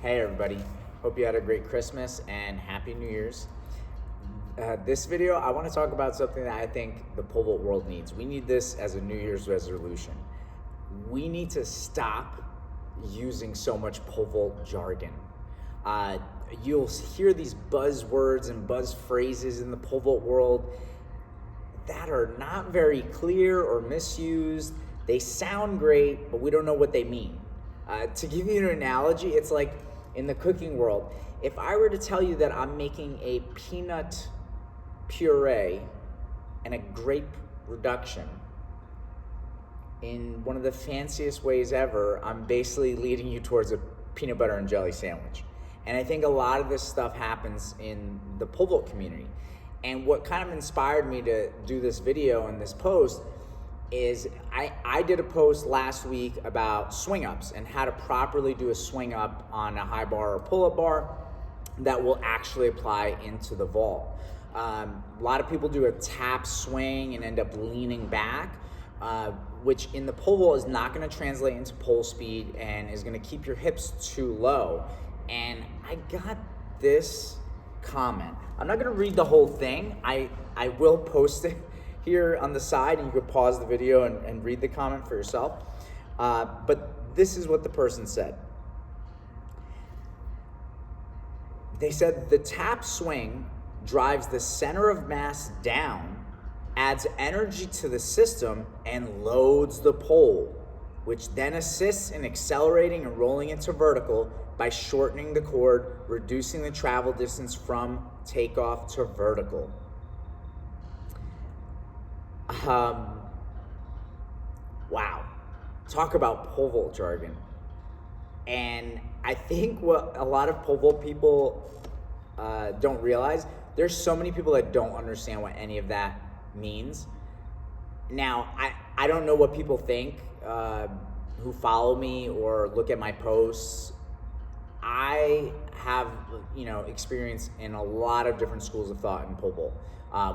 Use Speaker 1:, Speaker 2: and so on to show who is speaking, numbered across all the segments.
Speaker 1: Hey everybody, hope you had a great Christmas and Happy New Year's. This video, I want to talk about something that I think the pole vault world needs. We need this as a New Year's resolution. We need to stop using so much pole vault jargon. You'll hear these buzzwords and buzz phrases in the pole vault world that are not very clear or misused. They sound great, but we don't know what they mean. To give you an analogy, it's like in the cooking world. If I were to tell you that I'm making a peanut puree and a grape reduction in one of the fanciest ways ever, I'm basically leading you towards a peanut butter and jelly sandwich. And I think a lot of this stuff happens in the pole vault community. And what kind of inspired me to do this video and this post is I did a post last week about swing ups and how to properly do a swing up on a high bar or pull-up bar that will actually apply into the vault. A lot of people do a tap swing and end up leaning back, which in the pole vault is not going to translate into pole speed and is going to keep your hips too low. And I got this comment. I'm not going to read the whole thing. I will post it here on the side, and you could pause the video and read the comment for yourself. But this is what the person said. They said the tap swing drives the center of mass down, adds energy to the system, and loads the pole, which then assists in accelerating and rolling into vertical by shortening the cord, reducing the travel distance from takeoff to vertical. Wow, talk about pole vault jargon. And I think what a lot of pole vault people don't realize, there's so many people that don't understand what any of that means. Now, I don't know what people think who follow me or look at my posts. I have, experience in a lot of different schools of thought in pole vault.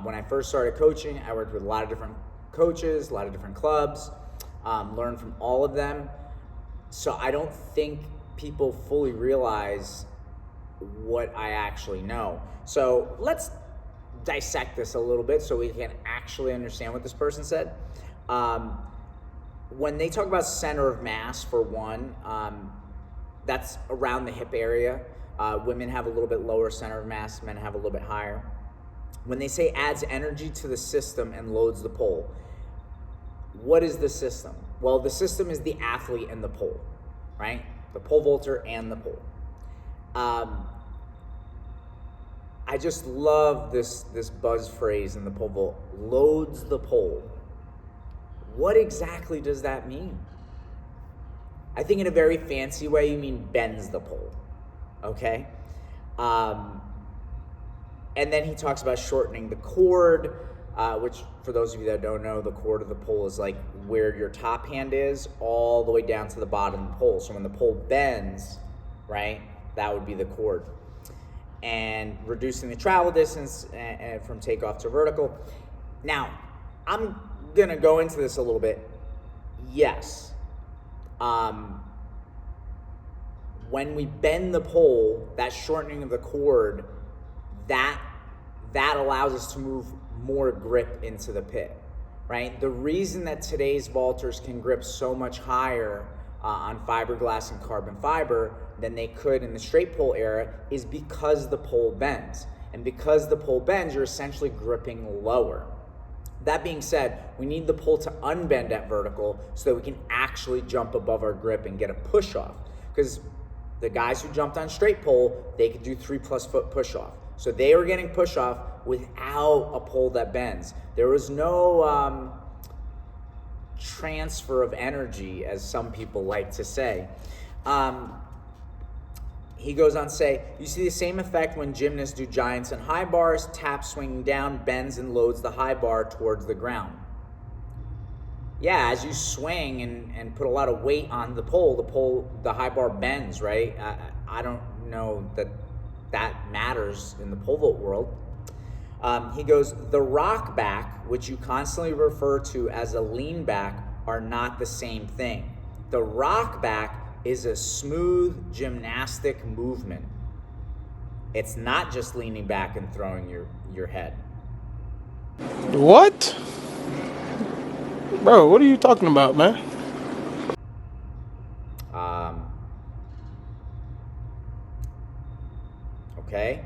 Speaker 1: When I first started coaching, I worked with a lot of different coaches, a lot of different clubs, learned from all of them. So I don't think people fully realize what I actually know. So let's dissect this a little bit so we can actually understand what this person said. When they talk about center of mass, for one, that's around the hip area. Women have a little bit lower center of mass, men have a little bit higher. When they say adds energy to the system and loads the pole, what is the system? Well, the system is the athlete and the pole, right? The pole vaulter and the pole. I just love this buzz phrase in the pole vault, loads the pole. What exactly does that mean? I think in a very fancy way, you mean bends the pole, okay? And then he talks about shortening the cord, which for those of you that don't know, the cord of the pole is like where your top hand is all the way down to the bottom of the pole. So when the pole bends, right, that would be the cord. And reducing the travel distance and from takeoff to vertical. Now, I'm gonna go into this a little bit. Yes. When we bend the pole, that shortening of the cord, that allows us to move more grip into the pit, right? The reason that today's vaulters can grip so much higher on fiberglass and carbon fiber than they could in the straight pole era is because the pole bends. And because the pole bends, you're essentially gripping lower. That being said, we need the pole to unbend at vertical so that we can actually jump above our grip and get a push off. Because the guys who jumped on straight pole, they could do 3+ foot push off. So they were getting push off without a pole that bends. There was no transfer of energy, as some people like to say. He goes on to say, you see the same effect when gymnasts do giants and high bars, tap swinging down, bends and loads the high bar towards the ground. Yeah, as you swing and put a lot of weight on the pole, the high bar bends, right? I don't know that matters in the pole vault world. He goes, the rock back, which you constantly refer to as a lean back, are not the same thing. The rock back is a smooth gymnastic movement. It's not just leaning back and throwing your head.
Speaker 2: What? Bro, what are you talking about, man?
Speaker 1: Okay,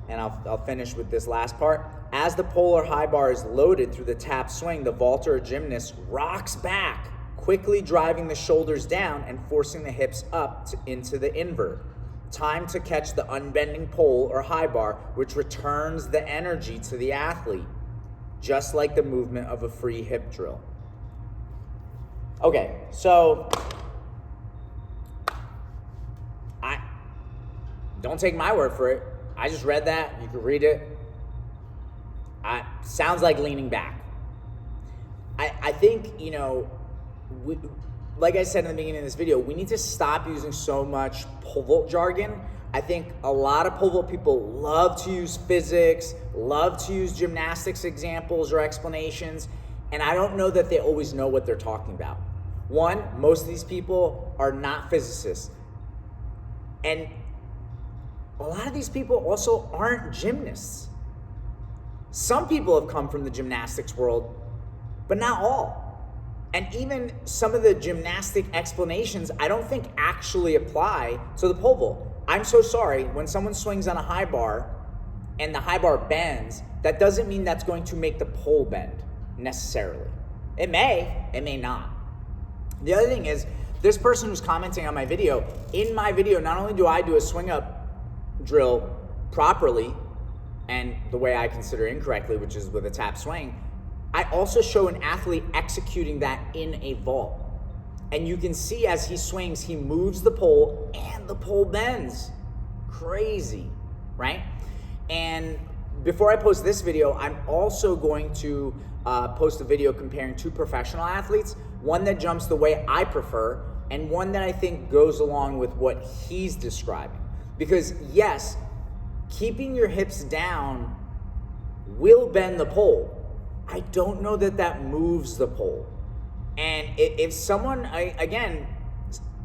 Speaker 1: and I'll finish with this last part. As the pole or high bar is loaded through the tap swing, the vaulter or gymnast rocks back, quickly driving the shoulders down and forcing the hips up into the invert. Time to catch the unbending pole or high bar, which returns the energy to the athlete, just like the movement of a free hip drill. Okay, so don't take my word for it. I just read that. You can read it. Sounds like leaning back. I think, like I said in the beginning of this video, we need to stop using so much pole vault jargon. I think a lot of pole vault people love to use physics, love to use gymnastics examples or explanations, and I don't know that they always know what they're talking about. One, most of these people are not physicists. And a lot of these people also aren't gymnasts. Some people have come from the gymnastics world, but not all. And even some of the gymnastic explanations I don't think actually apply to the pole vault. I'm so sorry, when someone swings on a high bar and the high bar bends, that doesn't mean that's going to make the pole bend necessarily. It may not. The other thing is, this person who's commenting on my video, in my video, not only do I do a swing up drill properly and the way I consider incorrectly, which is with a tap swing, I also show an athlete executing that in a vault. And you can see as he swings, he moves the pole and the pole bends. Crazy, right? And before I post this video, I'm also going to post a video comparing two professional athletes, one that jumps the way I prefer and one that I think goes along with what he's describing. Because yes, keeping your hips down will bend the pole. I don't know that that moves the pole. And if someone, again,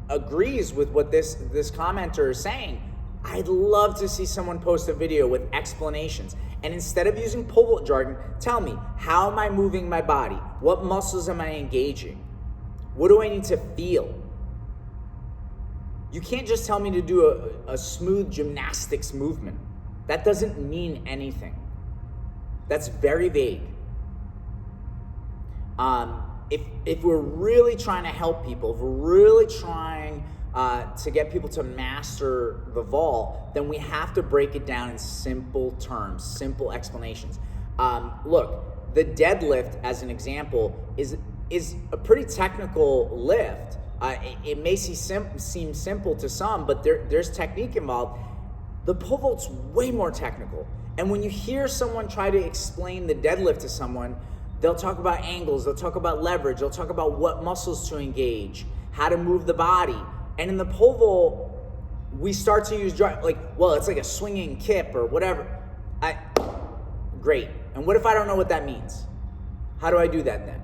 Speaker 1: agrees with what this commenter is saying, I'd love to see someone post a video with explanations. And instead of using pole vault jargon, tell me, how am I moving my body? What muscles am I engaging? What do I need to feel? You can't just tell me to do a smooth gymnastics movement. That doesn't mean anything. That's very vague. If we're really trying to help people, if we're really trying to get people to master the vault, then we have to break it down in simple terms, simple explanations. Look, the deadlift, as an example, is a pretty technical lift. It may seem simple to some, but there's technique involved. The pole vault's way more technical. And when you hear someone try to explain the deadlift to someone, they'll talk about angles, they'll talk about leverage, they'll talk about what muscles to engage, how to move the body. And in the pole vault, we start to use it's like a swinging kip or whatever. Great. And what if I don't know what that means? How do I do that then?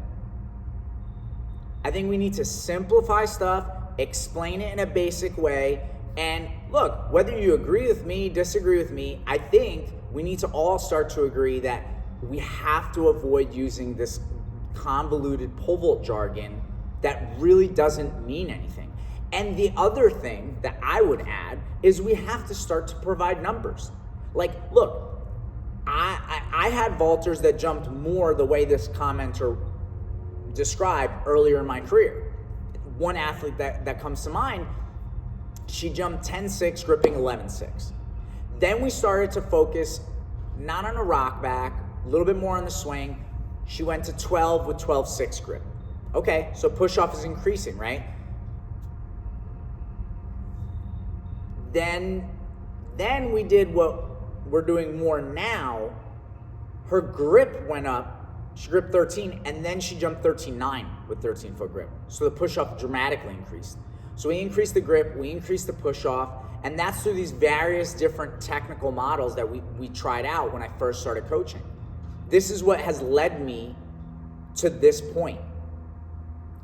Speaker 1: I think we need to simplify stuff, explain it in a basic way, and look, whether you agree with me, disagree with me, I think we need to all start to agree that we have to avoid using this convoluted pole vault jargon that really doesn't mean anything. And the other thing that I would add is we have to start to provide numbers. Like, look, I had vaulters that jumped more the way this commenter described earlier in my career. One athlete that comes to mind, she jumped 10-6, gripping 11-6. Then we started to focus not on a rock back, a little bit more on the swing. She went to 12 with 12-6 grip. Okay, so push off is increasing, right? Then we did what we're doing more now. Her grip went up. She gripped 13, and then she jumped 13-9 with 13-foot grip. So the push-off dramatically increased. So we increased the grip, we increased the push-off, and that's through these various different technical models that we tried out when I first started coaching. This is what has led me to this point.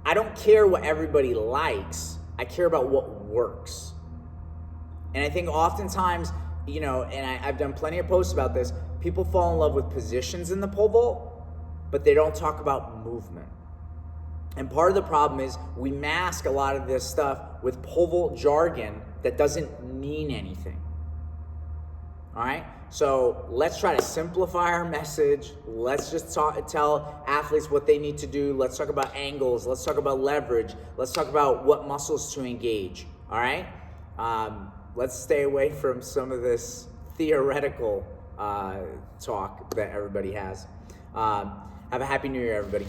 Speaker 1: I don't care what everybody likes. I care about what works. And I think oftentimes, you know, and I've done plenty of posts about this, people fall in love with positions in the pole vault, but they don't talk about movement. And part of the problem is we mask a lot of this stuff with pole vault jargon that doesn't mean anything. All right? So let's try to simplify our message. Let's just tell athletes what they need to do. Let's talk about angles. Let's talk about leverage. Let's talk about what muscles to engage. All right? Let's stay away from some of this theoretical talk that everybody has. Have a happy New Year, everybody.